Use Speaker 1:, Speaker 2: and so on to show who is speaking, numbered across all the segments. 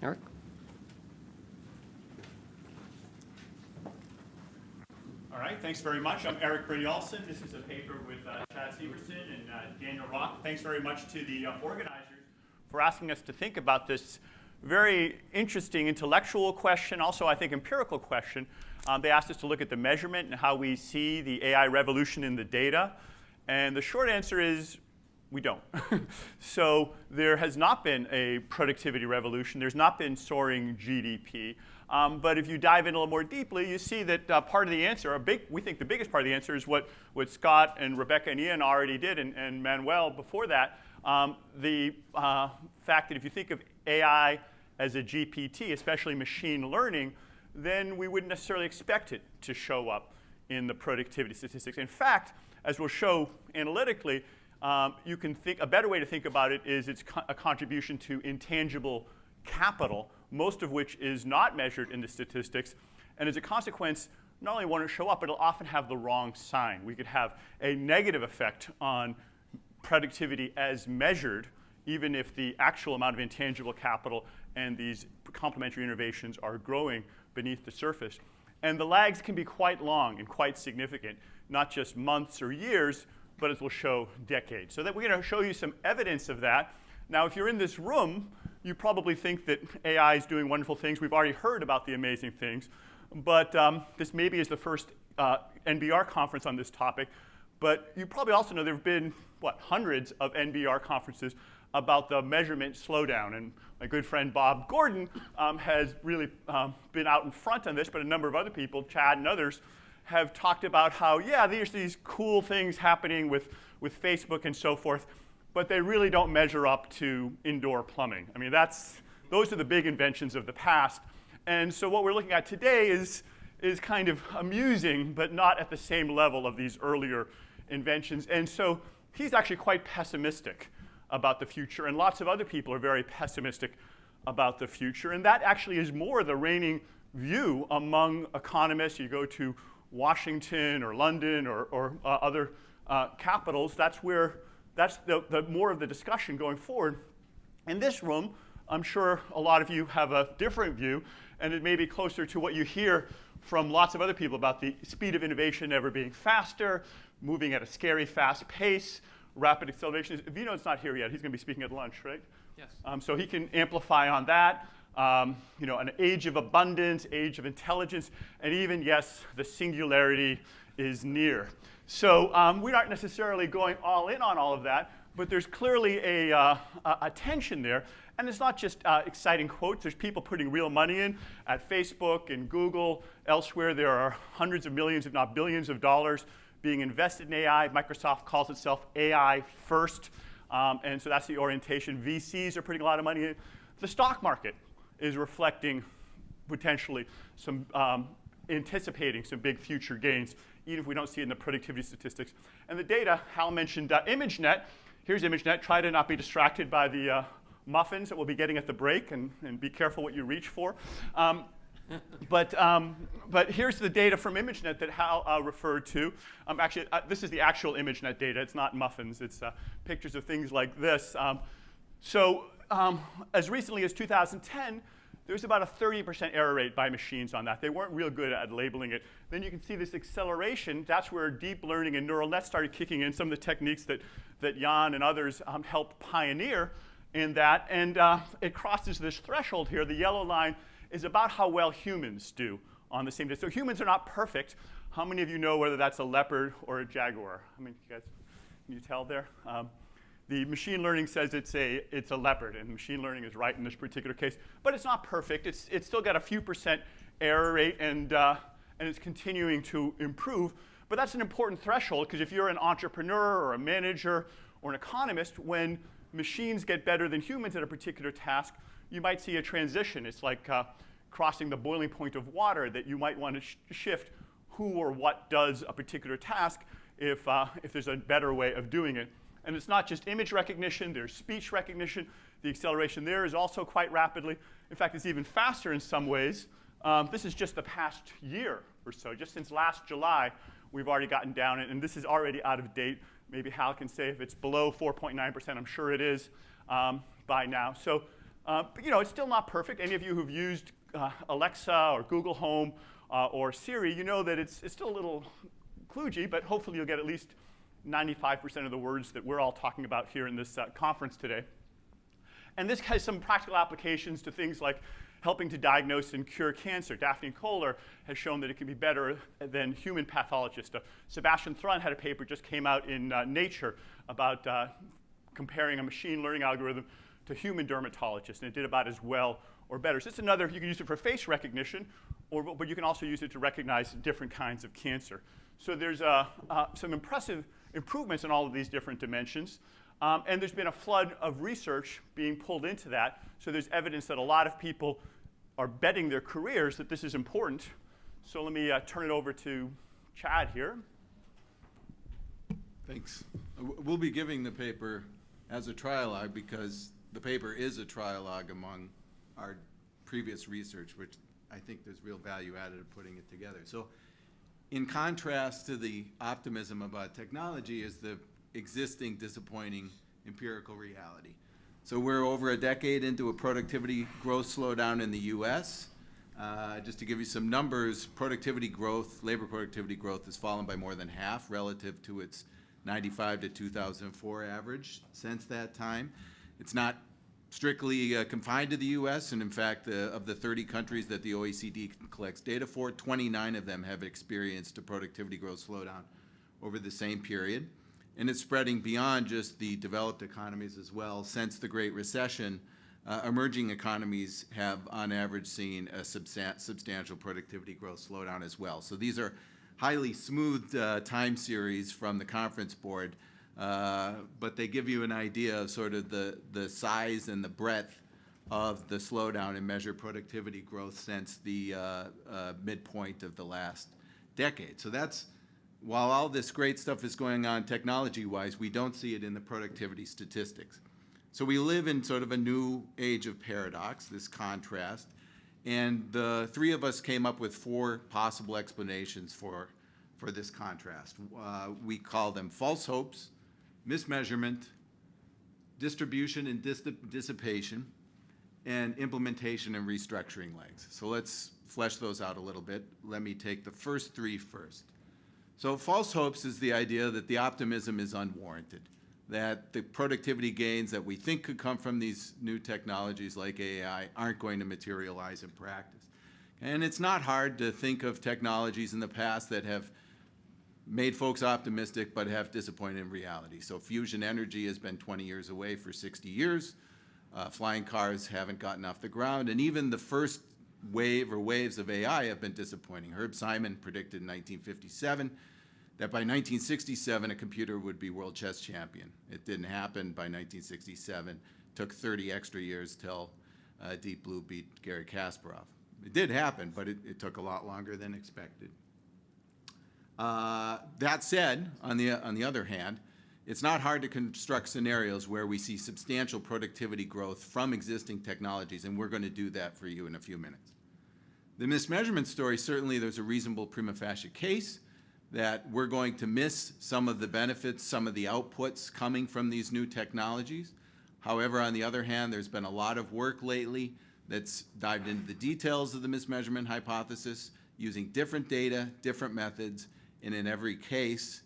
Speaker 1: Eric?
Speaker 2: All right, thanks very much. I'm Eric Brynjolfsson. This is a paper with Chad Syverson and Daniel Rock. Thanks very much to the organizers for asking us to think about this very interesting intellectual question, also I think empirical question. They asked us to look at the measurement and how we see the AI revolution in the data. And the short answer is we don't. So there has not been a productivity revolution. There's not been soaring GDP. But if you dive in a little more deeply, you see that part of the answer, we think the biggest part of the answer is what Scott and Rebecca and Ian already did, and Manuel before that. The fact that if you think of AI as a GPT, especially machine learning, then we wouldn't necessarily expect it to show up in the productivity statistics. In fact, as we'll show analytically, you can think a better way to think about it is it's a contribution to intangible capital, most of which is not measured in the statistics. And as a consequence, not only won't it show up, but it'll often have the wrong sign. We could have a negative effect on productivity as measured, even if the actual amount of intangible capital and these complementary innovations are growing beneath the surface. And the lags can be quite long and quite significant, not just months or years, but as we'll show, decades. So that we're going to show you some evidence of that. Now, if you're in this room, you probably think that AI is doing wonderful things. We've already heard about the amazing things. But this maybe is the first NBER conference on this topic. But you probably also know there have been, hundreds of NBER conferences about the measurement slowdown. And my good friend Bob Gordon has really been out in front on this, but a number of other people, Chad and others, have talked about how, yeah, there's these cool things happening with Facebook and so forth, but they really don't measure up to indoor plumbing. I mean, those are the big inventions of the past. And so what we're looking at today is kind of amusing, but not at the same level of these earlier inventions. And so he's actually quite pessimistic about the future, and lots of other people are very pessimistic about the future. And that actually is more the reigning view among economists. You go to Washington or London or other capitals, that's the more of the discussion going forward. In this room, I'm sure a lot of you have a different view, and it may be closer to what you hear from lots of other people about the speed of innovation ever being faster, moving at a scary fast pace, rapid acceleration. Vino's not here yet. He's going to be speaking at lunch, right?
Speaker 1: Yes.
Speaker 2: So he can amplify on that. An age of abundance, age of intelligence, and even, yes, the singularity is near. So we aren't necessarily going all in on all of that, but there's clearly a tension there. And it's not just exciting quotes. There's people putting real money in at Facebook and Google. Elsewhere, there are hundreds of millions, if not billions of dollars being invested in AI. Microsoft calls itself AI first. And so that's the orientation. VCs are putting a lot of money in. The stock market is reflecting potentially some, anticipating some big future gains, even if we don't see it in the productivity statistics. And the data, Hal mentioned ImageNet. Here's ImageNet. Try to not be distracted by the muffins that we'll be getting at the break, and be careful what you reach for. But here's the data from ImageNet that Hal referred to. Actually, this is the actual ImageNet data. It's not muffins. It's pictures of things like this. As recently as 2010, there was about a 30% error rate by machines on that. They weren't real good at labeling it. Then you can see this acceleration. That's where deep learning and neural nets started kicking in, some of the techniques that Jan and others helped pioneer in that. And it crosses this threshold here. The yellow line is about how well humans do on the same day. So humans are not perfect. How many of you know whether that's a leopard or a jaguar? How many of you guys, can you tell there? The machine learning says it's a leopard, and machine learning is right in this particular case. But it's not perfect. It's still got a few percent error rate, and it's continuing to improve. But that's an important threshold, because if you're an entrepreneur or a manager or an economist, when machines get better than humans at a particular task, you might see a transition. It's like crossing the boiling point of water, that you might want to shift who or what does a particular task if there's a better way of doing it. And it's not just image recognition, there's speech recognition. The acceleration there is also quite rapidly. In fact, it's even faster in some ways. This is just the past year or so. Just since last July, we've already gotten down, and this is already out of date. Maybe Hal can say if it's below 4.9%. I'm sure it is by now. So But it's still not perfect. Any of you who've used Alexa or Google Home or Siri, you know that it's still a little kludgy, but hopefully you'll get at least 95% of the words that we're all talking about here in this conference today. And this has some practical applications to things like helping to diagnose and cure cancer. Daphne Kohler has shown that it can be better than human pathologists. Sebastian Thrun had a paper just came out in Nature about comparing a machine learning algorithm to human dermatologists, and it did about as well or better. So it's another, you can use it for face recognition, but you can also use it to recognize different kinds of cancer. So there's some impressive improvements in all of these different dimensions. And there's been a flood of research being pulled into that. So there's evidence that a lot of people are betting their careers that this is important. So let me turn it over to Chad here.
Speaker 1: Thanks. We'll be giving the paper as a trialogue because the paper is a trialogue among our previous research, which I think there's real value added of putting it together. So in contrast to the optimism about technology is the existing disappointing empirical reality. So we're over a decade into a productivity growth slowdown in the US. Just to give you some numbers, productivity growth, labor productivity growth has fallen by more than half relative to its 95 to 2004 average since that time. It's not strictly confined to the US, and in fact, of the 30 countries that the OECD collects data for, 29 of them have experienced a productivity growth slowdown over the same period. And it's spreading beyond just the developed economies as well. Since the Great Recession, emerging economies have, on average, seen a substantial productivity growth slowdown as well. So these are highly smooth time series from the Conference Board, but they give you an idea of sort of the size and the breadth of the slowdown in measured productivity growth since the midpoint of the last decade. So that's, while all this great stuff is going on technology-wise, we don't see it in the productivity statistics. So we live in sort of a new age of paradox, this contrast, and the three of us came up with four possible explanations for this contrast. We call them false hopes, mismeasurement, distribution and dissipation, and implementation and restructuring legs. So let's flesh those out a little bit. Let me take the first three first. So false hopes is the idea that the optimism is unwarranted, that the productivity gains that we think could come from these new technologies like AI aren't going to materialize in practice. And it's not hard to think of technologies in the past that have made folks optimistic but have disappointed in reality. So fusion energy has been 20 years away for 60 years. Flying cars haven't gotten off the ground, and even the first wave or waves of AI have been disappointing. Herb Simon predicted in 1957 that by 1967 a computer would be world chess champion. It didn't happen by 1967. It took 30 extra years till Deep Blue beat Garry Kasparov. It did happen, but it took a lot longer than expected. That said, on the other hand, it's not hard to construct scenarios where we see substantial productivity growth from existing technologies, and we're going to do that for you in a few minutes. The mismeasurement story, certainly there's a reasonable prima facie case that we're going to miss some of the benefits, some of the outputs coming from these new technologies. However, on the other hand, there's been a lot of work lately that's dived into the details of the mismeasurement hypothesis using different data, different methods, and in every case,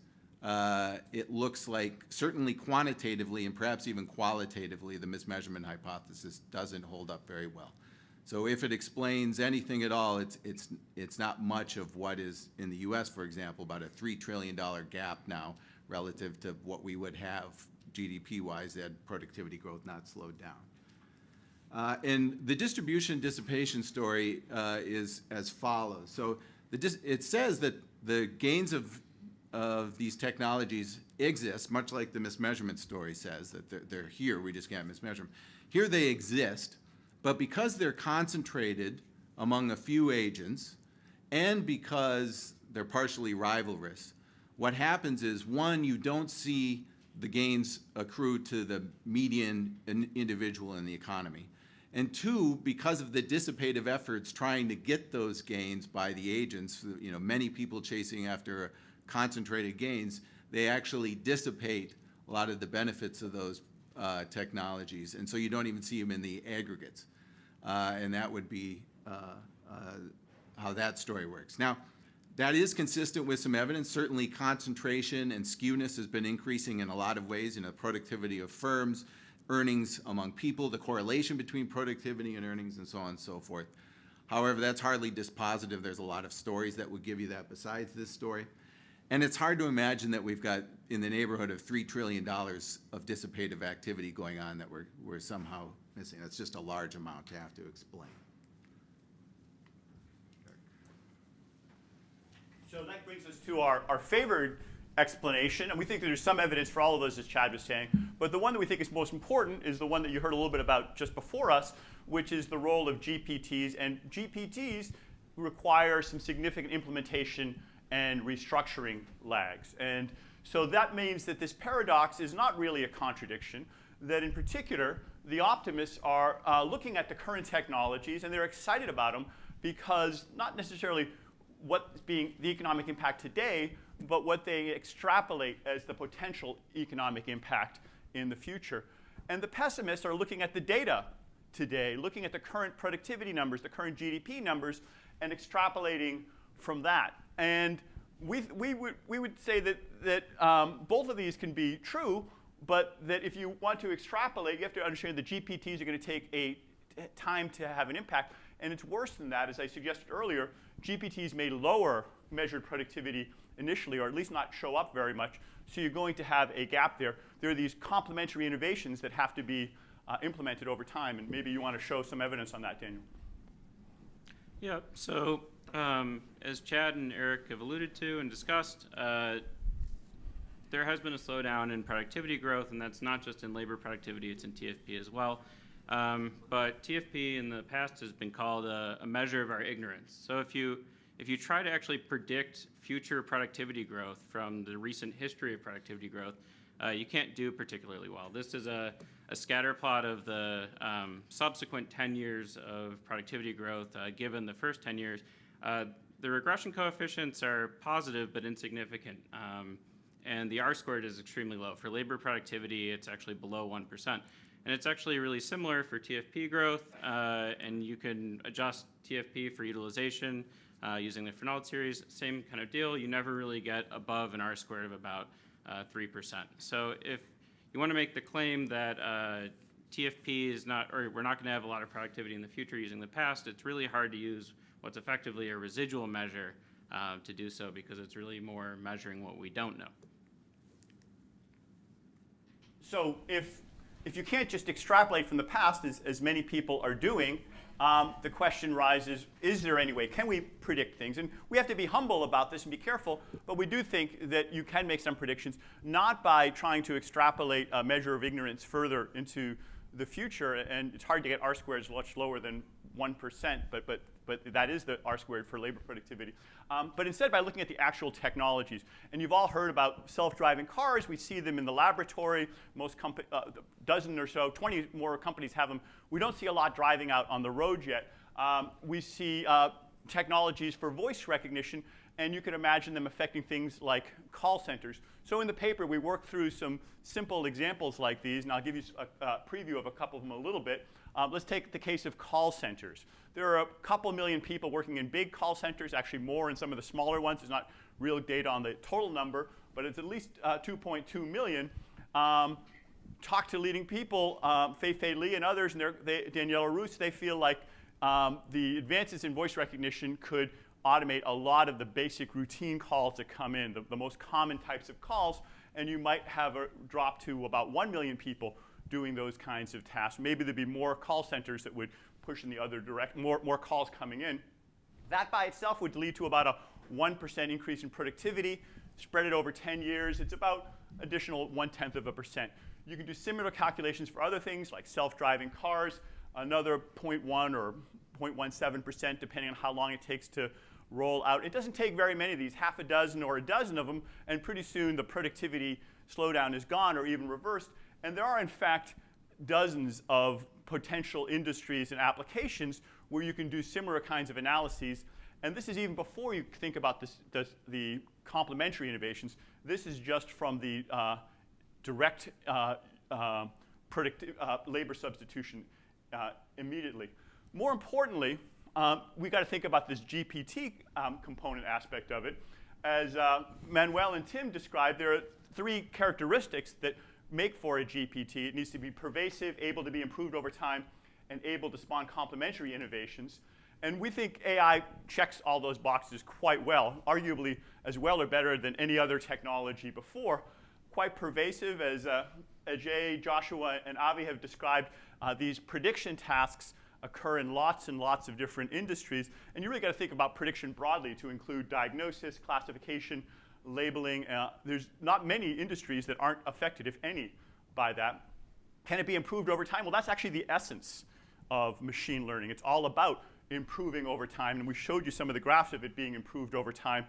Speaker 1: it looks like, certainly quantitatively and perhaps even qualitatively, the mismeasurement hypothesis doesn't hold up very well. So if it explains anything at all, it's not much of what is in the US, for example, about a $3 trillion gap now relative to what we would have GDP-wise had productivity growth not slowed down. And the distribution dissipation story is as follows. So it says that the gains of these technologies exist, much like the mismeasurement story says, that they're here, we just can't mismeasure them. Here they exist, but because they're concentrated among a few agents, and because they're partially rivalrous, what happens is, one, you don't see the gains accrue to the median individual in the economy. And two, because of the dissipative efforts trying to get those gains by the agents, many people chasing after concentrated gains, they actually dissipate a lot of the benefits of those technologies, and so you don't even see them in the aggregates. And that would be how that story works. Now, that is consistent with some evidence. Certainly concentration and skewness has been increasing in a lot of ways, the productivity of firms, earnings among people, the correlation between productivity and earnings, and so on and so forth. However, that's hardly dispositive. There's a lot of stories that would give you that besides this story. And it's hard to imagine that we've got in the neighborhood of $3 trillion of dissipative activity going on that we're somehow missing. That's just a large amount to have to explain.
Speaker 2: So that brings us to our favored explanation, and we think that there's some evidence for all of those, as Chad was saying, but the one that we think is most important is the one that you heard a little bit about just before us, which is the role of GPTs, and GPTs require some significant implementation and restructuring lags. And so that means that this paradox is not really a contradiction, that in particular, the optimists are looking at the current technologies, and they're excited about them because not necessarily what's being the economic impact today, but what they extrapolate as the potential economic impact in the future. And the pessimists are looking at the data today, looking at the current productivity numbers, the current GDP numbers, and extrapolating from that. And we would say that both of these can be true, but that if you want to extrapolate, you have to understand that GPTs are going to take a time to have an impact. And it's worse than that. As I suggested earlier, GPTs may lower measured productivity initially, or at least not show up very much. So you're going to have a gap there. There are these complementary innovations that have to be implemented over time. And maybe you want to show some evidence on that, Daniel.
Speaker 3: Yeah, so as Chad and Eric have alluded to and discussed, there has been a slowdown in productivity growth, and that's not just in labor productivity, it's in TFP as well. But TFP in the past has been called a measure of our ignorance. So if you try to actually predict future productivity growth from the recent history of productivity growth, you can't do particularly well. This is a scatter plot of the subsequent 10 years of productivity growth given the first 10 years. The regression coefficients are positive but insignificant. And the R-squared is extremely low. For labor productivity, it's actually below 1%. And it's actually really similar for TFP growth, and you can adjust TFP for utilization using the Fernald series, same kind of deal. You never really get above an R-squared of about 3%. So if you want to make the claim that TFP is not, or we're not going to have a lot of productivity in the future using the past, it's really hard to use what's effectively a residual measure to do so, because it's really more measuring what we don't know.
Speaker 2: So if you can't just extrapolate from the past, as many people are doing, the question rises, is there any way? Can we predict things? And we have to be humble about this and be careful, but we do think that you can make some predictions, not by trying to extrapolate a measure of ignorance further into the future, and it's hard to get R-squareds much lower than 1%, but that is the R-squared for labor productivity. But instead by looking at the actual technologies. And you've all heard about self-driving cars. We see them in the laboratory. Most dozen or so, 20 more companies have them. We don't see a lot driving out on the road yet. We see technologies for voice recognition, and you can imagine them affecting things like call centers. So in the paper, we work through some simple examples like these, and I'll give you a preview of a couple of them a little bit. Let's take the case of call centers. There are a couple million people working in big call centers, actually more in some of the smaller ones. There's not real data on the total number, but it's at least 2.2 million. Talk to leading people, Fei Li and others, and Daniela Roos, they feel like the advances in voice recognition could automate a lot of the basic routine calls that come in, the most common types of calls, and you might have a drop to about 1 million people doing those kinds of tasks. Maybe there'd be more call centers that would push in the other direction, more calls coming in. That by itself would lead to about a 1% increase in productivity. Spread it over 10 years, it's about additional 0.1%. You can do similar calculations for other things like self-driving cars, another 0.1 or 0.17%, depending on how long it takes to roll out. It doesn't take very many of these, half a dozen or a dozen of them, and pretty soon the productivity slowdown is gone or even reversed. And there are, in fact, dozens of potential industries and applications where you can do similar kinds of analyses. And this is even before you think about the complementary innovations. This is just from the direct labor substitution immediately. More importantly, we got to think about this GPT component aspect of it. As Manuel and Tim described, there are 3 characteristics that make for a GPT. It needs to be pervasive, able to be improved over time, and able to spawn complementary innovations. And we think AI checks all those boxes quite well, arguably as well or better than any other technology before. Quite pervasive, as Ajay, Joshua, and Avi have described, these prediction tasks occur in lots and lots of different industries. And you really got to think about prediction broadly to include diagnosis, classification, labeling. There's not many industries that aren't affected, if any, by that. Can it be improved over time? Well, that's actually the essence of machine learning. It's all about improving over time, and we showed you some of the graphs of it being improved over time.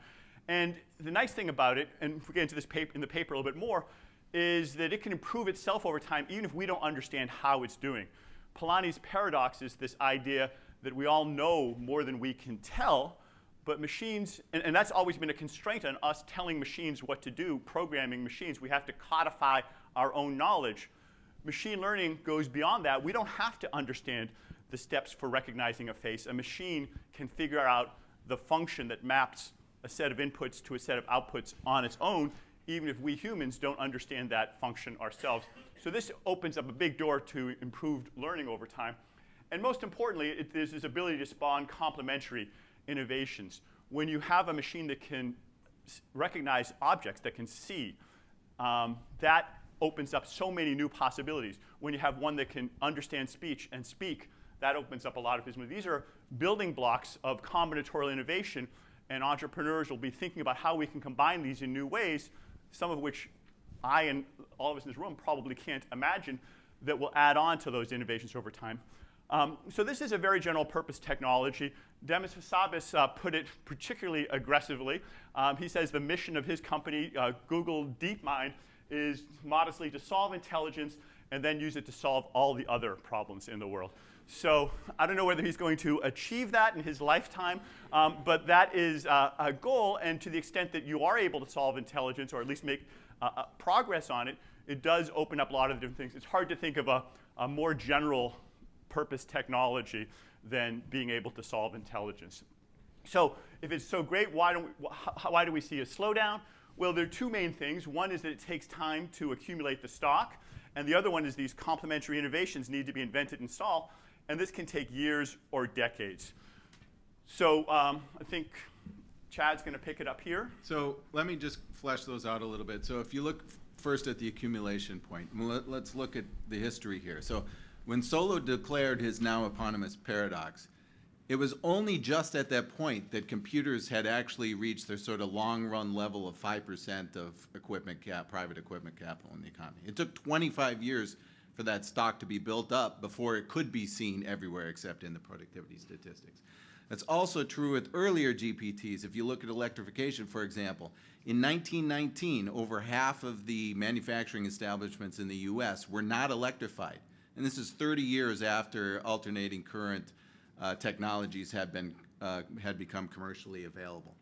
Speaker 2: And the nice thing about it, and if we get into this in the paper a little bit more, is that it can improve itself over time even if we don't understand how it's doing. Polanyi's paradox is this idea that we all know more than we can tell, but machines, and that's always been a constraint on us telling machines what to do, programming machines. We have to codify our own knowledge. Machine learning goes beyond that. We don't have to understand the steps for recognizing a face. A machine can figure out the function that maps a set of inputs to a set of outputs on its own, even if we humans don't understand that function ourselves. So this opens up a big door to improved learning over time. And most importantly, there's this ability to spawn complementary innovations. When you have a machine that can recognize objects, that can see, that opens up so many new possibilities. When you have one that can understand speech and speak, that opens up a lot of possibilities. These are building blocks of combinatorial innovation, and entrepreneurs will be thinking about how we can combine these in new ways, some of which I and all of us in this room probably can't imagine, that will add on to those innovations over time. So this is a very general purpose technology. Demis Hassabis put it particularly aggressively. He says the mission of his company, Google DeepMind, is modestly to solve intelligence and then use it to solve all the other problems in the world. So I don't know whether he's going to achieve that in his lifetime, but that is a goal. And to the extent that you are able to solve intelligence, or at least make progress on it, it does open up a lot of different things. It's hard to think of a more general purpose technology than being able to solve intelligence. So if it's so great, why do we see a slowdown? Well, there are 2 main things. One is that it takes time to accumulate the stock, and the other one is these complementary innovations need to be invented and solved. And this can take years or decades. So I think Chad's going to pick it up here.
Speaker 1: So let me just flesh those out a little bit. So if you look first at the accumulation point, let's look at the history here. So when Solow declared his now eponymous paradox, it was only just at that point that computers had actually reached their sort of long-run level of 5% of private equipment capital in the economy. It took 25 years for that stock to be built up before it could be seen everywhere except in the productivity statistics. That's also true with earlier GPTs. If you look at electrification, for example, in 1919, over half of the manufacturing establishments in the US were not electrified. And this is 30 years after alternating current technologies had become commercially available.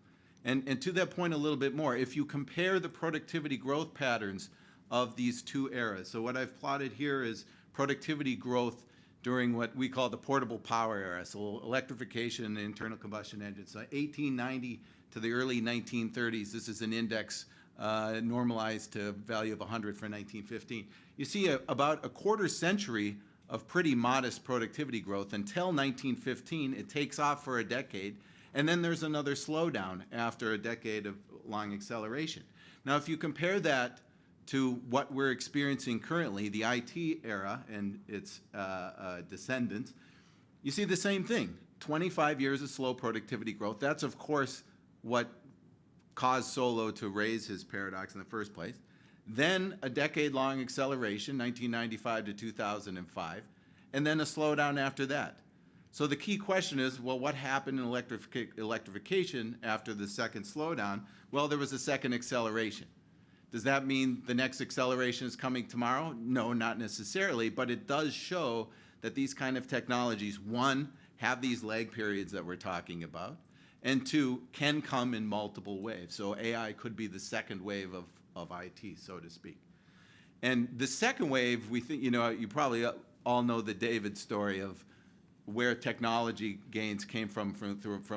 Speaker 1: And to that point a little bit more, if you compare the productivity growth patterns of these 2 eras. So what I've plotted here is productivity growth during what we call the portable power era, so electrification and internal combustion engines. So 1890 to the early 1930s, this is an index normalized to a value of 100 for 1915. You see about a quarter century of pretty modest productivity growth until 1915. It takes off for a decade, and then there's another slowdown after a decade of long acceleration. Now, if you compare that to what we're experiencing currently, the IT era and its descendants, you see the same thing. 25 years of slow productivity growth. That's, of course, what caused Solow to raise his paradox in the first place. Then a decade-long acceleration, 1995 to 2005, and then a slowdown after that. So the key question is, well, what happened in electrification after the second slowdown? Well, there was a second acceleration. Does that mean the next acceleration is coming tomorrow? No, not necessarily, but it does show that these kind of technologies, 1, have these lag periods that we're talking about, and 2, can come in multiple waves. So AI could be the second wave of IT, so to speak. And the second wave, we think, you probably all know the David story of where technology gains came from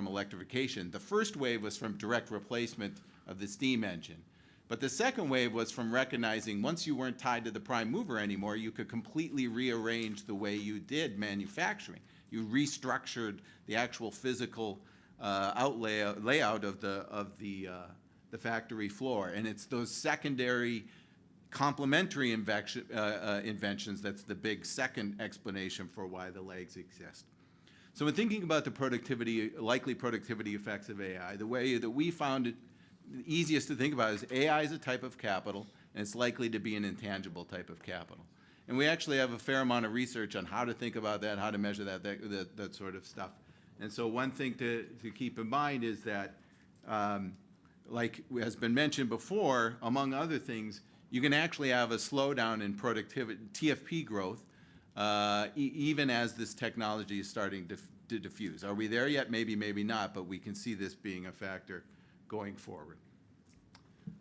Speaker 1: electrification. The first wave was from direct replacement of the steam engine. But the second wave was from recognizing once you weren't tied to the prime mover anymore, you could completely rearrange the way you did manufacturing. You restructured the actual physical layout of the factory floor. And it's those secondary complementary inventions that's the big second explanation for why the legs exist. So in thinking about the likely productivity effects of AI, the way that we found it the easiest to think about is AI is a type of capital, and it's likely to be an intangible type of capital. And we actually have a fair amount of research on how to think about that, how to measure that sort of stuff. And so one thing to keep in mind is that, like has been mentioned before, among other things, you can actually have a slowdown in productivity, TFP growth, even as this technology is starting to diffuse. Are we there yet? Maybe, maybe not, but we can see this being a factor going forward.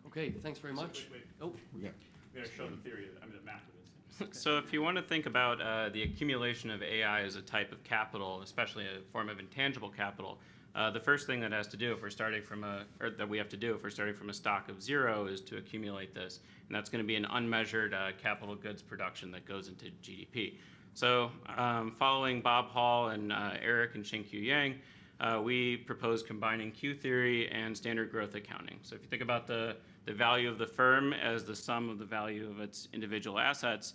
Speaker 4: Okay, thanks very much.
Speaker 2: Wait.
Speaker 4: Oh,
Speaker 1: Yeah.
Speaker 2: We gotta show the theory, the math of this.
Speaker 3: So if you want to think about the accumulation of AI as a type of capital, especially a form of intangible capital, the first thing that has to do if we're starting from that we have to do if we're starting from a stock of 0 is to accumulate this, and that's going to be an unmeasured capital goods production that goes into GDP. So following Bob Hall and Eric and Xinkyu Yang, we propose combining Q theory and standard growth accounting. So if you think about the value of the firm as the sum of the value of its individual assets,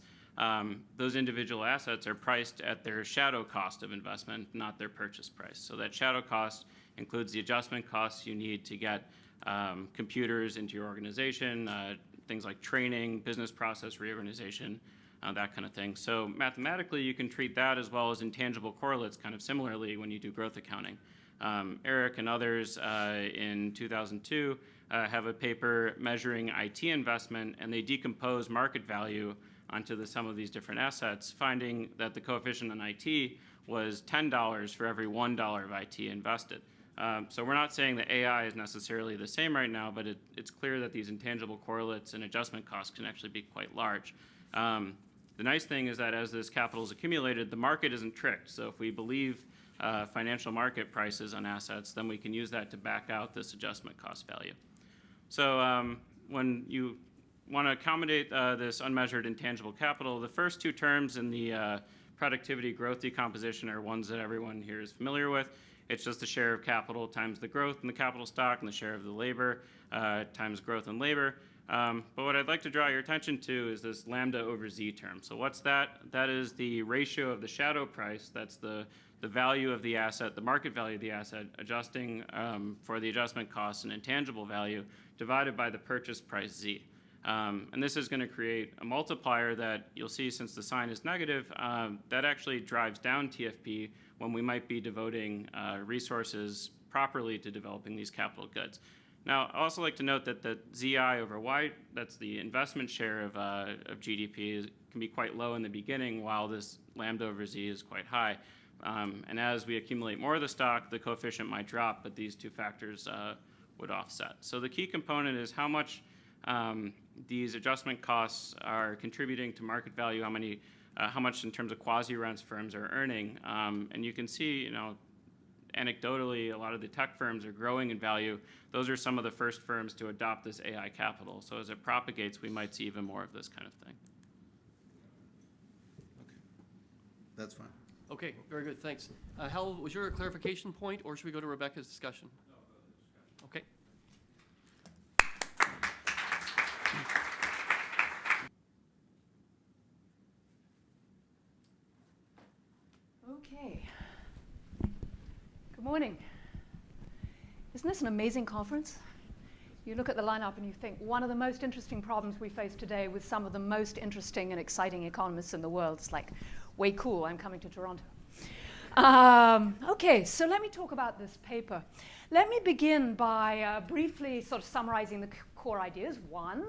Speaker 3: those individual assets are priced at their shadow cost of investment, not their purchase price. So that shadow cost includes the adjustment costs you need to get computers into your organization, things like training, business process reorganization, that kind of thing. So mathematically, you can treat that as well as intangible correlates kind of similarly when you do growth accounting. Eric and others in 2002 have a paper measuring IT investment, and they decompose market value onto the sum of these different assets, finding that the coefficient on IT was $10 for every $1 of IT invested. So we're not saying that AI is necessarily the same right now, but it's clear that these intangible correlates and adjustment costs can actually be quite large. The nice thing is that as this capital is accumulated, the market isn't tricked. So if we believe financial market prices on assets, then we can use that to back out this adjustment cost value. So when you want to accommodate this unmeasured intangible capital, the first two terms in the productivity growth decomposition are ones that everyone here is familiar with. It's just the share of capital times the growth in the capital stock and the share of the labor times growth in labor. But what I'd like to draw your attention to is this lambda over z term. So what's that? That is the ratio of the shadow price. That's the value of the asset, the market value of the asset, adjusting for the adjustment costs and intangible value, divided by the purchase price z. And this is going to create a multiplier that you'll see, since the sign is negative, that actually drives down TFP when we might be devoting resources properly to developing these capital goods. Now, I also like to note that the ZI over Y, that's the investment share of GDP, can be quite low in the beginning, while this lambda over Z is quite high. And as we accumulate more of the stock, the coefficient might drop, but these two factors would offset. So the key component is how much these adjustment costs are contributing to market value, how much in terms of quasi-rents firms are earning. And you can see, anecdotally, a lot of the tech firms are growing in value. Those are some of the first firms to adopt this AI capital. So as it propagates, we might see even more of this kind of thing.
Speaker 1: Okay, that's fine.
Speaker 4: okay, very good, thanks. Hal, was your clarification point, or should we go to Rebecca's discussion? No, go to the discussion. Okay.
Speaker 5: Okay. Good morning. Isn't this an amazing conference? You look at the lineup and you think one of the most interesting problems we face today with some of the most interesting and exciting economists in the world. It's like, way cool, I'm coming to Toronto. Okay, so let me talk about this paper. Let me begin by briefly sort of summarizing the core ideas. One,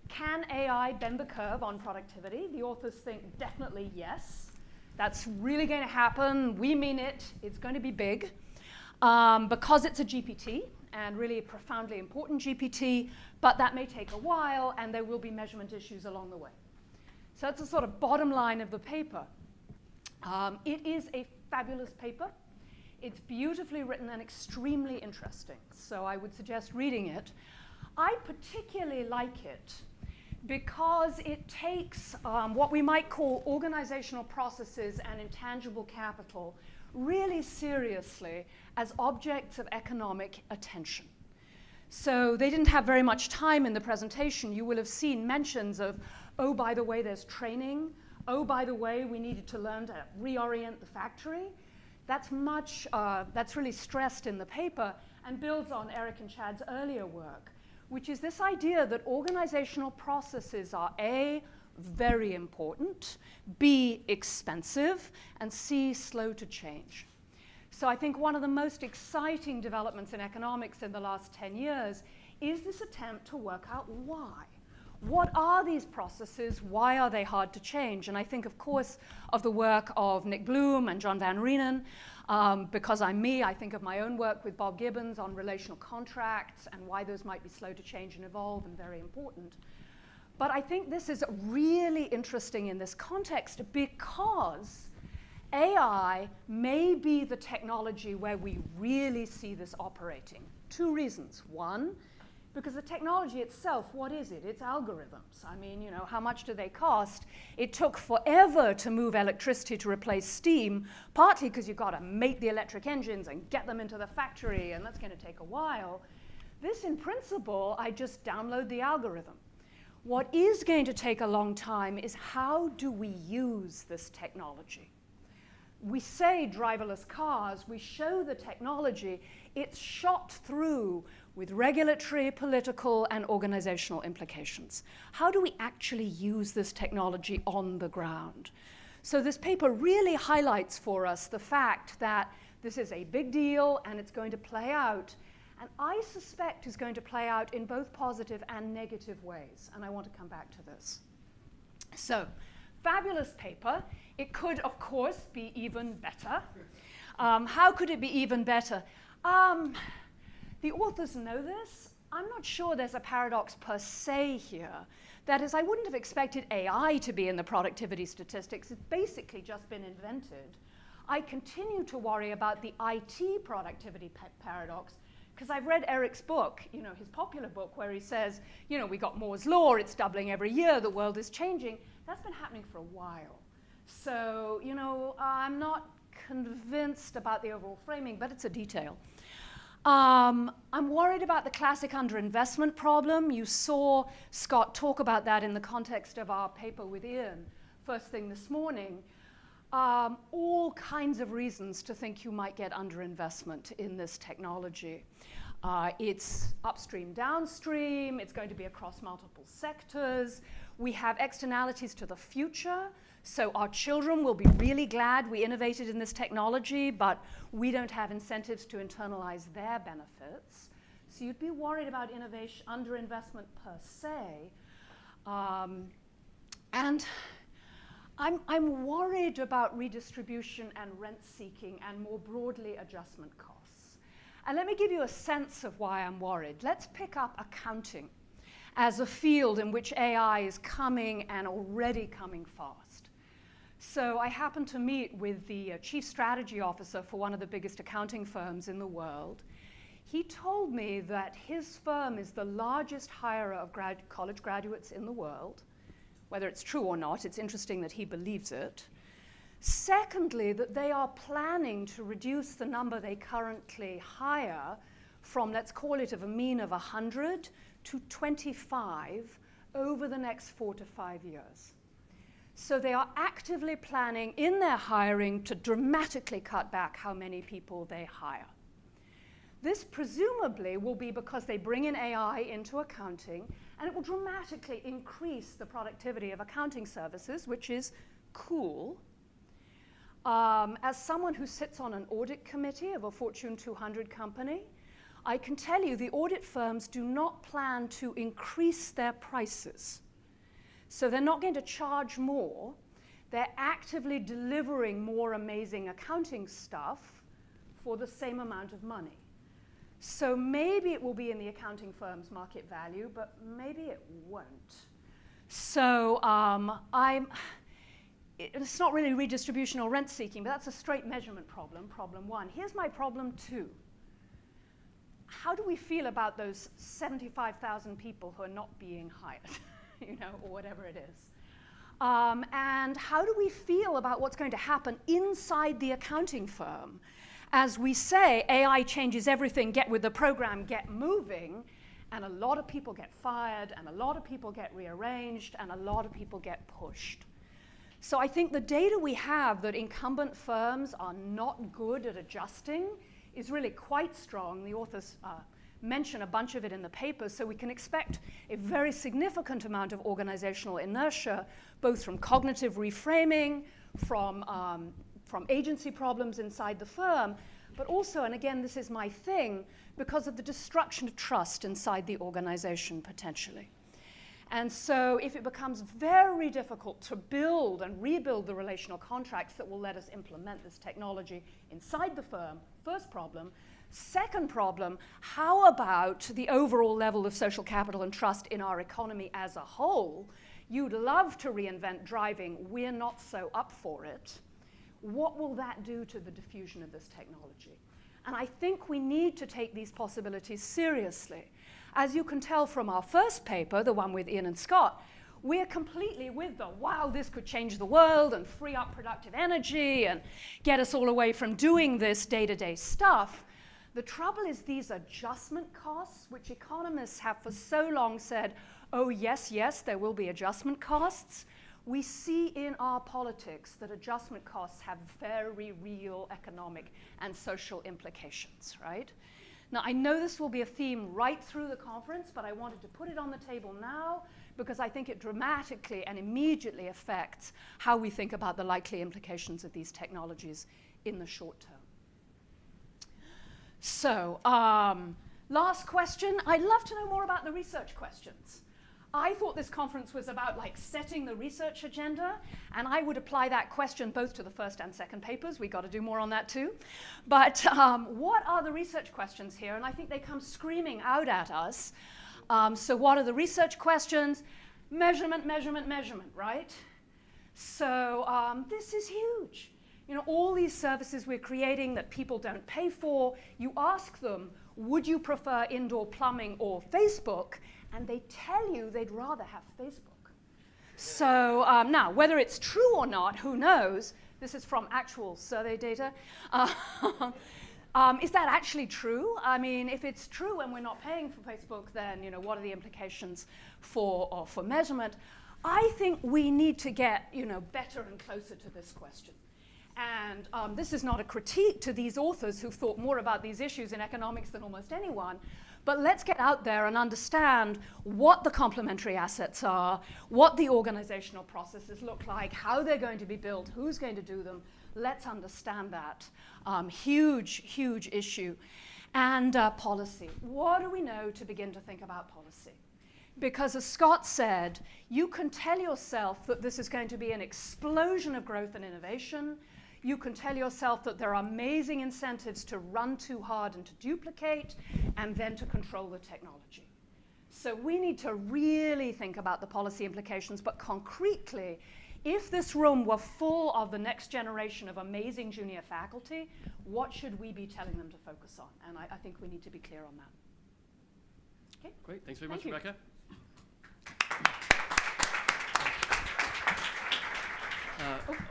Speaker 5: can AI bend the curve on productivity? The authors think definitely yes. That's really going to happen. We mean it. It's going to be big. Because it's a GPT, and really a profoundly important GPT, but that may take a while, and there will be measurement issues along the way. So that's the sort of bottom line of the paper. It is a fabulous paper. It's beautifully written and extremely interesting, so I would suggest reading it. I particularly like it because it takes what we might call organizational processes and intangible capital really seriously as objects of economic attention. So they didn't have very much time in the presentation. You will have seen mentions of, oh, by the way, there's training. Oh, by the way, we needed to learn to reorient the factory. That's really stressed in the paper and builds on Eric and Chad's earlier work, which is this idea that organizational processes are A, very important, B, expensive, and C, slow to change. So I think one of the most exciting developments in economics in the last 10 years is this attempt to work out why. What are these processes? Why are they hard to change? And I think, of course, of the work of Nick Bloom and John Van Reenen. Because I'm me, I think of my own work with Bob Gibbons on relational contracts and why those might be slow to change and evolve and very important. But I think this is really interesting in this context because AI may be the technology where we really see this operating. Two reasons. One, because the technology itself, what is it? It's algorithms. I mean, you know, how much do they cost? It took forever to move electricity to replace steam, partly because you've got to mate the electric engines and get them into the factory, and that's going to take a while. This, in principle, I just download the algorithm. What is going to take a long time is how do we use this technology? We say driverless cars, we show the technology, it's shot through with regulatory, political, and organizational implications. How do we actually use this technology on the ground? So this paper really highlights for us the fact that this is a big deal and it's going to play out, and I suspect is going to play out in both positive and negative ways, and I want to come back to this. So, fabulous paper. It could, of course, be even better. How could it be even better? The authors know this. I'm not sure there's a paradox per se here. That is, I wouldn't have expected AI to be in the productivity statistics. It's basically just been invented. I continue to worry about the IT productivity paradox because I've read Eric's book, you know, his popular book, where he says, you know, we got Moore's law, it's doubling every year, the world is changing. That's been happening for a while. So, you know, I'm not convinced about the overall framing, but it's a detail. I'm worried about the classic underinvestment problem. You saw Scott talk about that in the context of our paper with Ian first thing this morning. All kinds of reasons to think you might get underinvestment in this technology. It's upstream, downstream. It's going to be across multiple sectors. We have externalities to the future. So our children will be really glad we innovated in this technology, but we don't have incentives to internalize their benefits. So you'd be worried about innovation, underinvestment per se. And I'm worried about redistribution and rent seeking and more broadly adjustment costs. And let me give you a sense of why I'm worried. Let's pick up accounting as a field in which AI is coming and already coming fast. So I happened to meet with the chief strategy officer for one of the biggest accounting firms in the world. He told me that his firm is the largest hirer of college graduates in the world. Whether it's true or not, it's interesting that he believes it. Secondly, that they are planning to reduce the number they currently hire from, let's call it, of a mean of 100 to 25 over the next 4 to 5 years. So they are actively planning in their hiring to dramatically cut back how many people they hire. This presumably will be because they bring in AI into accounting, and it will dramatically increase the productivity of accounting services, which is cool. As someone who sits on an audit committee of a Fortune 200 company, I can tell you the audit firms do not plan to increase their prices. So they're not going to charge more. They're actively delivering more amazing accounting stuff for the same amount of money. So maybe it will be in the accounting firm's market value, but maybe it won't. So it's not really redistribution or rent seeking, but that's a straight measurement problem, problem one. Here's my problem two. How do we feel about those 75,000 people who are not being hired, or whatever it is? And how do we feel about what's going to happen inside the accounting firm as we say AI changes everything, get with the program, get moving, and a lot of people get fired, and a lot of people get rearranged, and a lot of people get pushed. So I think the data we have that incumbent firms are not good at adjusting is really quite strong. The authors mention a bunch of it in the paper, so we can expect a very significant amount of organizational inertia, both from cognitive reframing, from agency problems inside the firm, but also, and again, this is my thing, because of the destruction of trust inside the organization, potentially. And so if it becomes very difficult to build and rebuild the relational contracts that will let us implement this technology inside the firm, first problem. Second problem, how about the overall level of social capital and trust in our economy as a whole? You'd love to reinvent driving. We're not so up for it. What will that do to the diffusion of this technology? And I think we need to take these possibilities seriously. As you can tell from our first paper, the one with Ian and Scott, we're completely with the, wow, this could change the world and free up productive energy and get us all away from doing this day-to-day stuff. The trouble is these adjustment costs, which economists have for so long said, oh, yes, yes, there will be adjustment costs. We see in our politics that adjustment costs have very real economic and social implications, right? Now, I know this will be a theme right through the conference, but I wanted to put it on the table now because I think it dramatically and immediately affects how we think about the likely implications of these technologies in the short term. So, last question. I'd love to know more about the research questions. I thought this conference was about setting the research agenda, and I would apply that question both to the first and second papers. We've got to do more on that too. But what are the research questions here? And I think they come screaming out at us. So what are the research questions? Measurement, measurement, measurement, right? So this is huge. All these services we're creating that people don't pay for, you ask them, would you prefer indoor plumbing or Facebook? And they tell you they'd rather have Facebook. So now, whether it's true or not, who knows? This is from actual survey data. Is that actually true? I mean, if it's true and we're not paying for Facebook, then what are the implications for measurement? I think we need to get better and closer to this question. And this is not a critique to these authors who've thought more about these issues in economics than almost anyone. But let's get out there and understand what the complementary assets are, what the organizational processes look like, how they're going to be built, who's going to do them. Let's understand that. Huge, huge issue. And policy. What do we know to begin to think about policy? Because as Scott said, you can tell yourself that this is going to be an explosion of growth and innovation. You can tell yourself that there are amazing incentives to run too hard and to duplicate, and then to control the technology. So we need to really think about the policy implications, but concretely, if this room were full of the next generation of amazing junior faculty, what should we be telling them to focus on? And I think we need to be clear on that. Okay?
Speaker 4: Great, thanks very much,
Speaker 5: you.
Speaker 4: Rebecca.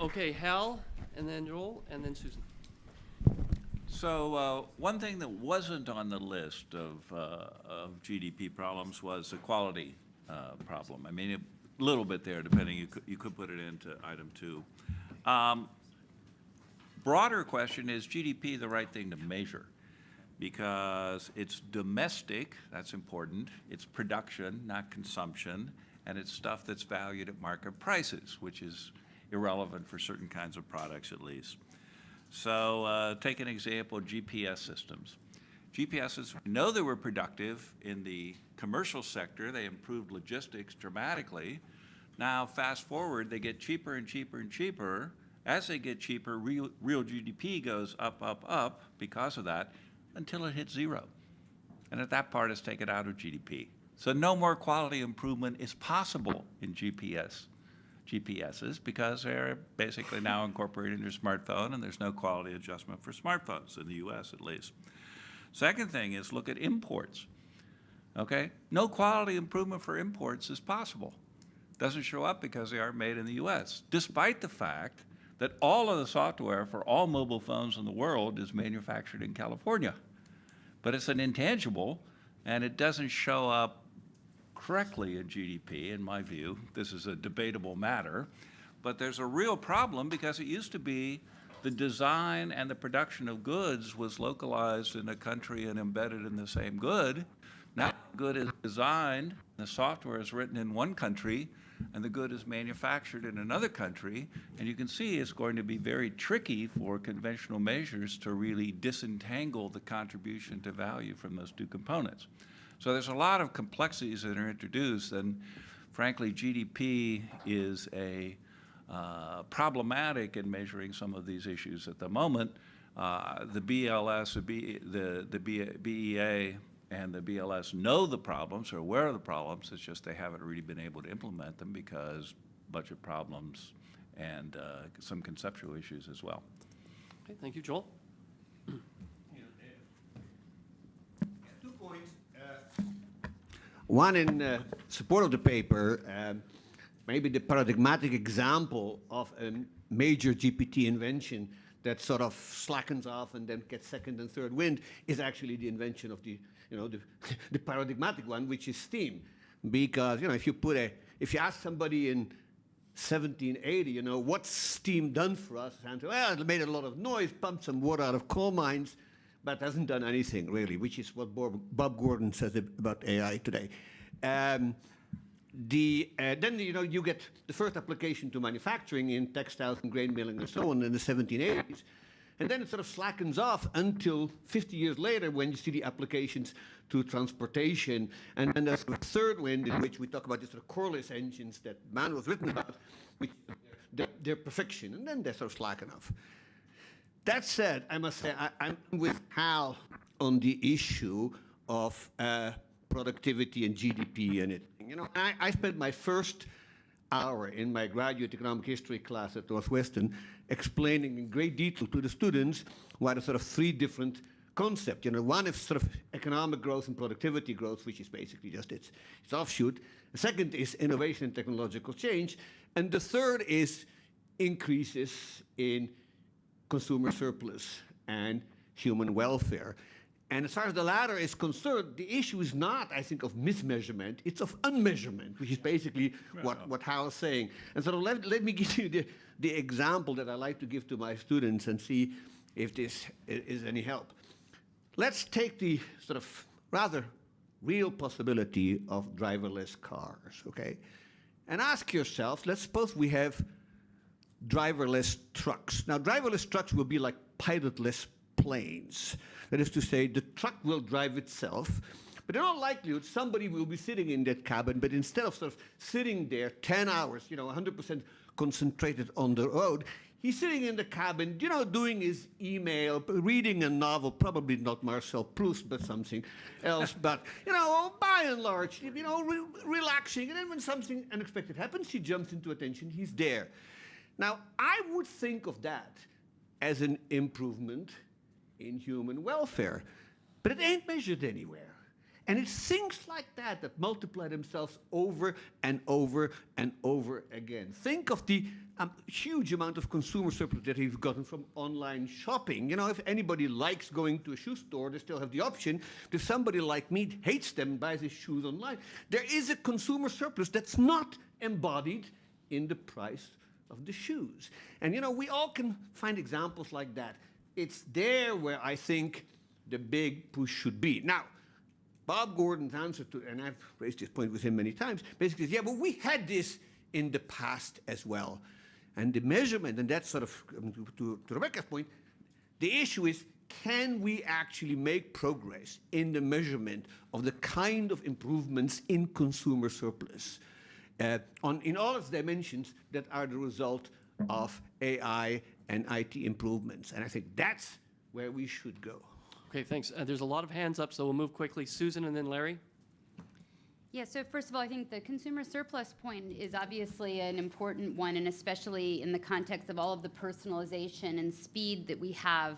Speaker 4: Okay, Hal, and then Joel, and then Susan.
Speaker 6: So one thing that wasn't on the list of GDP problems was the quality problem. I mean, a little bit there, depending. You could put it into item 2. Broader question, is GDP the right thing to measure? Because it's domestic, that's important. It's production, not consumption. And it's stuff that's valued at market prices, which is irrelevant for certain kinds of products at least. So take an example, GPS systems. GPSs, we know they were productive in the commercial sector. They improved logistics dramatically. Now, fast forward, they get cheaper and cheaper and cheaper. As they get cheaper, real GDP goes up, up, up because of that, until it hits 0. And at that part, it's taken out of GDP. So no more quality improvement is possible in GPSs because they're basically now incorporated in your smartphone, and there's no quality adjustment for smartphones, in the US at least. Second thing is look at imports. Okay? No quality improvement for imports is possible. Doesn't show up because they aren't made in the US, despite the fact that all of the software for all mobile phones in the world is manufactured in California. But it's an intangible, and it doesn't show up correctly in GDP, in my view. This is a debatable matter, but there's a real problem because it used to be the design and the production of goods was localized in a country and embedded in the same good. Now the good is designed, the software is written in one country, and the good is manufactured in another country, and you can see it's going to be very tricky for conventional measures to really disentangle the contribution to value from those two components. So there's a lot of complexities that are introduced, and frankly, GDP is problematic in measuring some of these issues at the moment. The BLS, the BEA, and the BLS know the problems, are aware of the problems. It's just they haven't really been able to implement them because budget problems and some conceptual issues as well.
Speaker 4: Okay, thank you, Joel.
Speaker 7: 2 points. One in support of the paper, maybe the paradigmatic example of a major GPT invention that sort of slackens off and then gets second and third wind is actually the invention of the paradigmatic one, which is steam. Because, if you ask somebody in 1780, what's steam done for us? And say, well, it made a lot of noise, pumped some water out of coal mines, but hasn't done anything really, which is what Bob Gordon says about AI today. Then you get the first application to manufacturing in textiles and grain milling and so on in the 1780s. And then it sort of slackens off until 50 years later when you see the applications to transportation. And then there's a third wind in which we talk about these sort of coreless engines that man was written about, which they're perfection. And then they sort of slacken off. That said, I must say I'm with Hal on the issue of productivity and GDP and it. I spent my first hour in my graduate economic history class at Northwestern explaining in great detail to the students why there's sort of 3 different concepts. One is sort of economic growth and productivity growth, which is basically just its offshoot. The second is innovation and technological change. And the third is increases in consumer surplus and human welfare. And as far as the latter is concerned, the issue is not, I think, of mismeasurement, it's of unmeasurement, which is basically what Hal is saying. And so let me give you the example that I like to give to my students and see if this is any help. Let's take the sort of rather real possibility of driverless cars, okay? And ask yourself, let's suppose we have driverless trucks. Now, driverless trucks will be like pilotless planes. That is to say, the truck will drive itself, but in all likelihood, somebody will be sitting in that cabin, but instead of sort of sitting there 10 hours, 100% concentrated on the road, he's sitting in the cabin, doing his email, reading a novel, probably not Marcel Proust, but something else, but, by and large, relaxing, and then when something unexpected happens, he jumps into attention, he's there. Now, I would think of that as an improvement in human welfare, but it ain't measured anywhere. And it's things like that that multiply themselves over and over and over again. Think of the huge amount of consumer surplus that we've gotten from online shopping. If anybody likes going to a shoe store, they still have the option. If somebody like me hates them and buys his shoes online, there is a consumer surplus that's not embodied in the price of the shoes. And we all can find examples like that. It's there where I think the big push should be. Now, Bob Gordon's answer to, and I've raised this point with him many times, basically is, yeah, but we had this in the past as well. And the measurement, and that's sort of, to Rebecca's point, the issue is, can we actually make progress in the measurement of the kind of improvements in consumer surplus in all its dimensions that are the result of AI and IT improvements? And I think that's where we should go.
Speaker 4: Okay, thanks. There's a lot of hands up, so we'll move quickly. Susan and then Larry.
Speaker 8: Yeah, so first of all, I think the consumer surplus point is obviously an important one, and especially in the context of all of the personalization and speed that we have.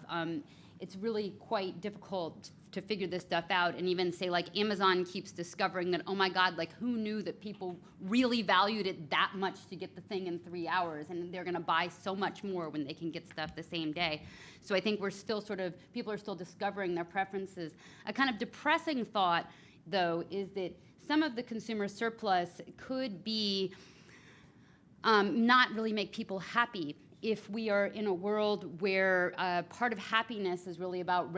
Speaker 8: It's really quite difficult to figure this stuff out, and even say like Amazon keeps discovering that, oh my God, like who knew that people really valued it that much to get the thing in 3 hours, and they're gonna buy so much more when they can get stuff the same day. So I think we're still people are still discovering their preferences. A kind of depressing thought, though, is that some of the consumer surplus could be not really make people happy if we are in a world where part of happiness is really about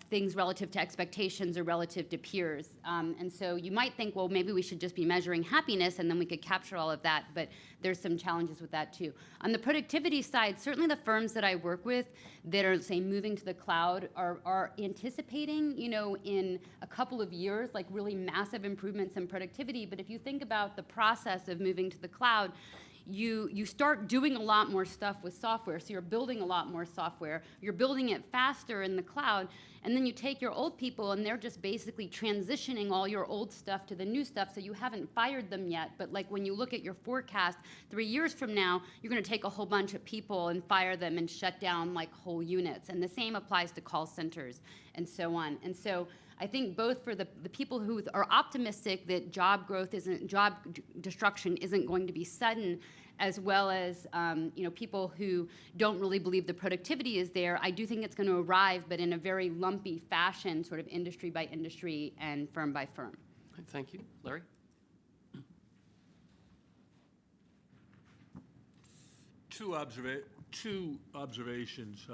Speaker 8: things relative to expectations or relative to peers. And so you might think, well, maybe we should just be measuring happiness and then we could capture all of that, but there's some challenges with that too. On the productivity side, certainly the firms that I work with that are, say, moving to the cloud are anticipating, in a couple of years, like really massive improvements in productivity. But if you think about the process of moving to the cloud, you start doing a lot more stuff with software, so you're building a lot more software, you're building it faster in the cloud, and then you take your old people and they're just basically transitioning all your old stuff to the new stuff, so you haven't fired them yet, but like when you look at your forecast 3 years from now, you're going to take a whole bunch of people and fire them and shut down like whole units, and the same applies to call centers and so on. And so I think both for the people who are optimistic that job destruction isn't going to be sudden, as well as people who don't really believe the productivity is there, I do think it's going to arrive, but in a very lumpy fashion, sort of industry by industry and firm by firm.
Speaker 4: Thank you. Larry?
Speaker 9: Two observations.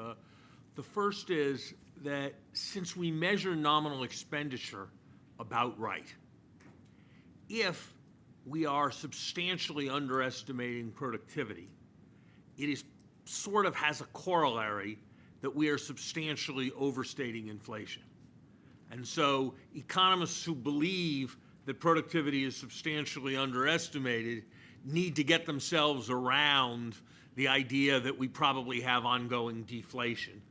Speaker 9: The first is that since we measure nominal expenditure about right, if we are substantially underestimating productivity, it is sort of has a corollary that we are substantially overstating inflation. And so economists who believe that productivity is substantially underestimated need to get themselves around the idea that we probably have ongoing deflation.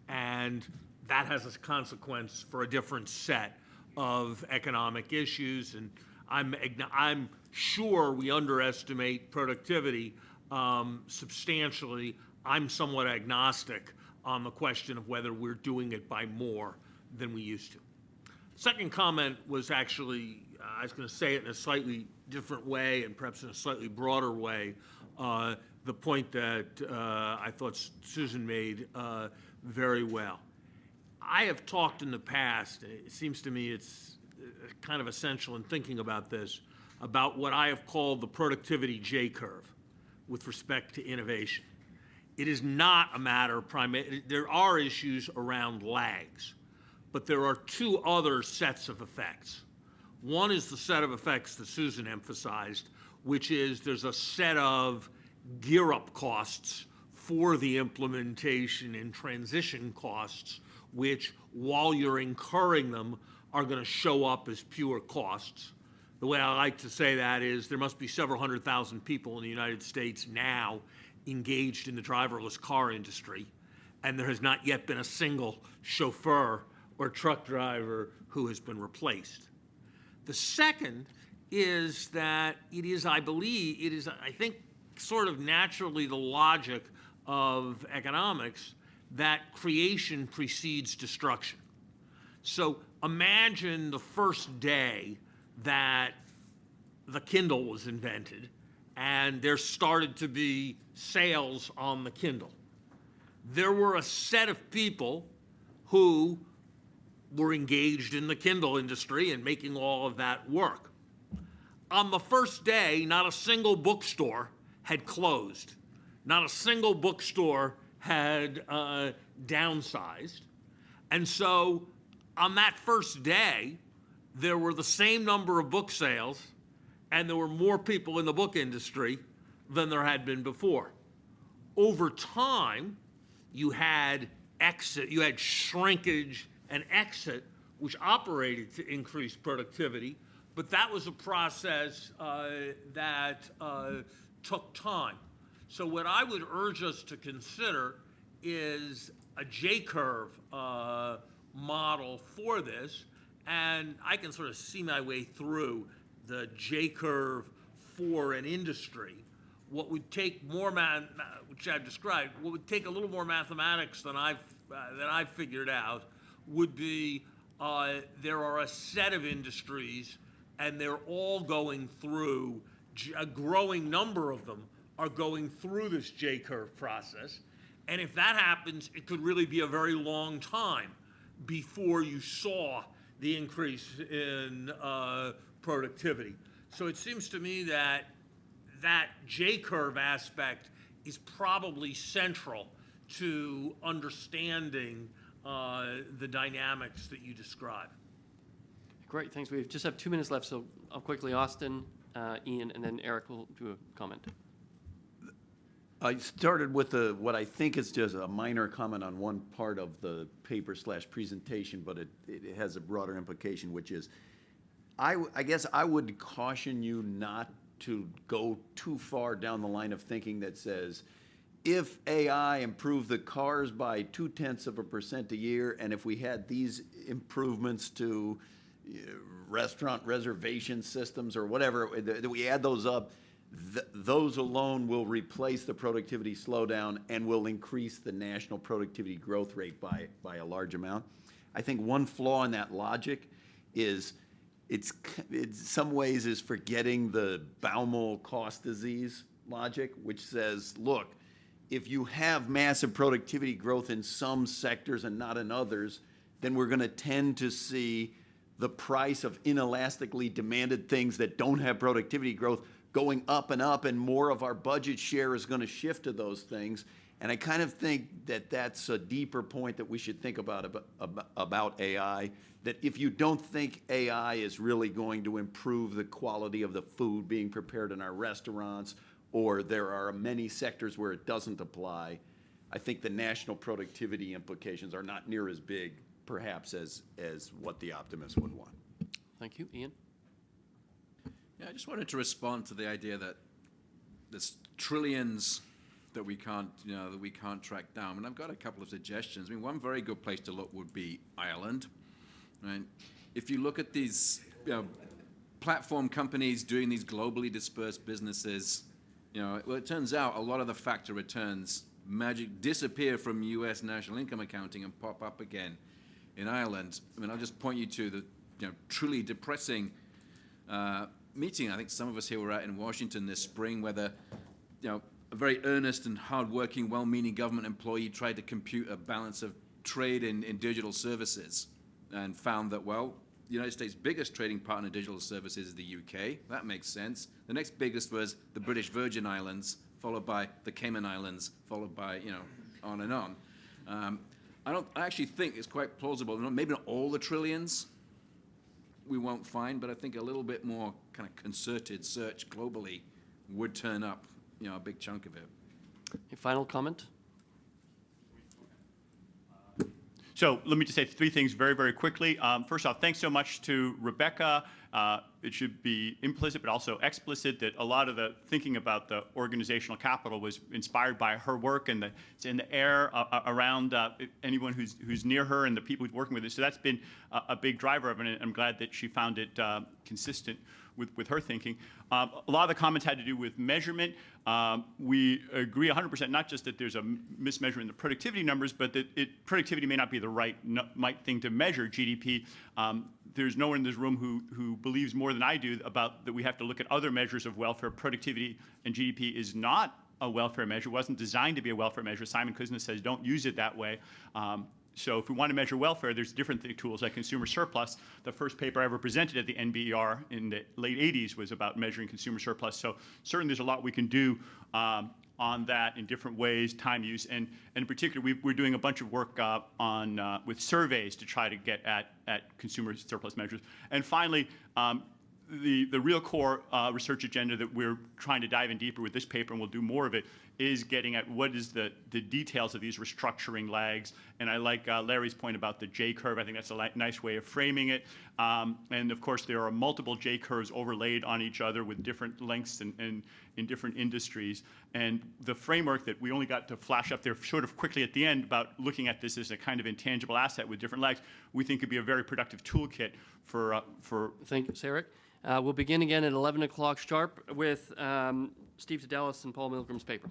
Speaker 9: And that has a consequence for a different set of economic issues. And I'm sure we underestimate productivity substantially. I'm somewhat agnostic on the question of whether we're doing it by more than we used to. Second comment was actually, I was going to say it in a slightly different way and perhaps in a slightly broader way, the point that I thought Susan made very well. I have talked in the past, it seems to me it's kind of essential in thinking about this, about what I have called the productivity J-curve with respect to innovation. It is not a matter of there are issues around lags, but there are two other sets of effects. One is the set of effects that Susan emphasized, which is there's a set of gear-up costs for the implementation and transition costs, which, while you're incurring them, are going to show up as pure costs. The way I like to say that is there must be several 100,000 people in the United States now engaged in the driverless car industry, and there has not yet been a single chauffeur or truck driver who has been replaced. The second is that I think, sort of naturally the logic of economics that creation precedes destruction. So imagine the first day that the Kindle was invented and there started to be sales on the Kindle. There were a set of people who were engaged in the Kindle industry and making all of that work. On the first day, not a single bookstore had closed. Not a single bookstore had downsized. And so on that first day, there were the same number of book sales and there were more people in the book industry than there had been before. Over time, you had shrinkage and exit, which operated to increase productivity, but that was a process that took time. So what I would urge us to consider is a J-curve model for this, And I can sort of see my way through the J-curve for an industry. What would take more which I've described, what would take a little more mathematics than I've figured out would be there are a set of industries and they're all going through, a growing number of them are going through this J-curve process. And if that happens, it could really be a very long time before you saw the increase in productivity. So it seems to me that that J-curve aspect is probably central to understanding the dynamics that you describe.
Speaker 4: Great, thanks. We just have 2 minutes left, so I'll quickly, Austin, Ian, and then Eric will do a comment.
Speaker 6: I started with what I think is just a minor comment on one part of the paper/presentation, but it has a broader implication, which is, I guess I would caution you not to go too far down the line of thinking that says, if AI improved the cars by 0.2% a year, and if we had these improvements to restaurant reservation systems or whatever, that we add those up, those alone will replace the productivity slowdown and will increase the national productivity growth rate by a large amount. I think one flaw in that logic is it's in some ways is forgetting the Baumol cost disease logic, which says, look, if you have massive productivity growth in some sectors and not in others, then we're going to tend to see the price of inelastically demanded things that don't have productivity growth going up and up, and more of our budget share is going to shift to those things. And I kind of think that that's a deeper point that we should think about AI, that if you don't think AI is really going to improve the quality of the food being prepared in our restaurants, or there are many sectors where it doesn't apply, I think the national productivity implications are not near as big, perhaps, as what the optimists would want.
Speaker 4: Thank you. Ian?
Speaker 10: Yeah, I just wanted to respond to the idea that there's trillions that we can't track down. And I've got a couple of suggestions. I mean, one very good place to look would be Ireland. Right? If you look at these platform companies doing these globally dispersed businesses, well, it turns out a lot of the factor returns disappear from U.S. national income accounting and pop up again in Ireland. I mean, I'll just point you to the truly depressing meeting I think some of us here were at in Washington this spring, where a very earnest and hardworking, well-meaning government employee tried to compute a balance of trade in digital services and found that, well, the United States' biggest trading partner in digital services is the UK. That makes sense. The next biggest was the British Virgin Islands, followed by the Cayman Islands, followed by, on and on. I actually think it's quite plausible. Maybe not all the trillions we won't find, but I think a little bit more kind of concerted search globally would turn up, a big chunk of it.
Speaker 4: A final comment?
Speaker 2: So let me just say 3 things very, very quickly. First off, thanks so much to Rebecca. It should be implicit but also explicit that a lot of the thinking about the organizational capital was inspired by her work, and it's in the air around anyone who's near her and the people who's working with it. So that's been a big driver of it, and I'm glad that she found it consistent with her thinking. A lot of the comments had to do with measurement. We agree 100%, not just that there's a mismeasurement in the productivity numbers, but that productivity may not be the right thing to measure GDP. There's no one in this room who believes more than I do about that we have to look at other measures of welfare. Productivity and GDP is not a welfare measure. It wasn't designed to be a welfare measure. Simon Kuznets says don't use it that way. So if we want to measure welfare, there's different tools like consumer surplus. The first paper I ever presented at the NBER in the late 80s was about measuring consumer surplus. So certainly there's a lot we can do on that in different ways, time use, and in particular, we're doing a bunch of work with surveys to try to get at consumer surplus measures. And finally, the real core research agenda that we're trying to dive in deeper with this paper, and we'll do more of it, is getting at what is the details of these restructuring lags. And I like Larry's point about the J-curve. I think that's a nice way of framing it. And of course, there are multiple J-curves overlaid on each other with different lengths and in different industries. And the framework that we only got to flash up there sort of quickly at the end about looking at this as a kind of intangible asset with different lags, we think could be a very productive toolkit for
Speaker 4: Thank you, Eric. We'll begin again at 11 o'clock sharp with Steve Tadelis and Paul Milgram's paper.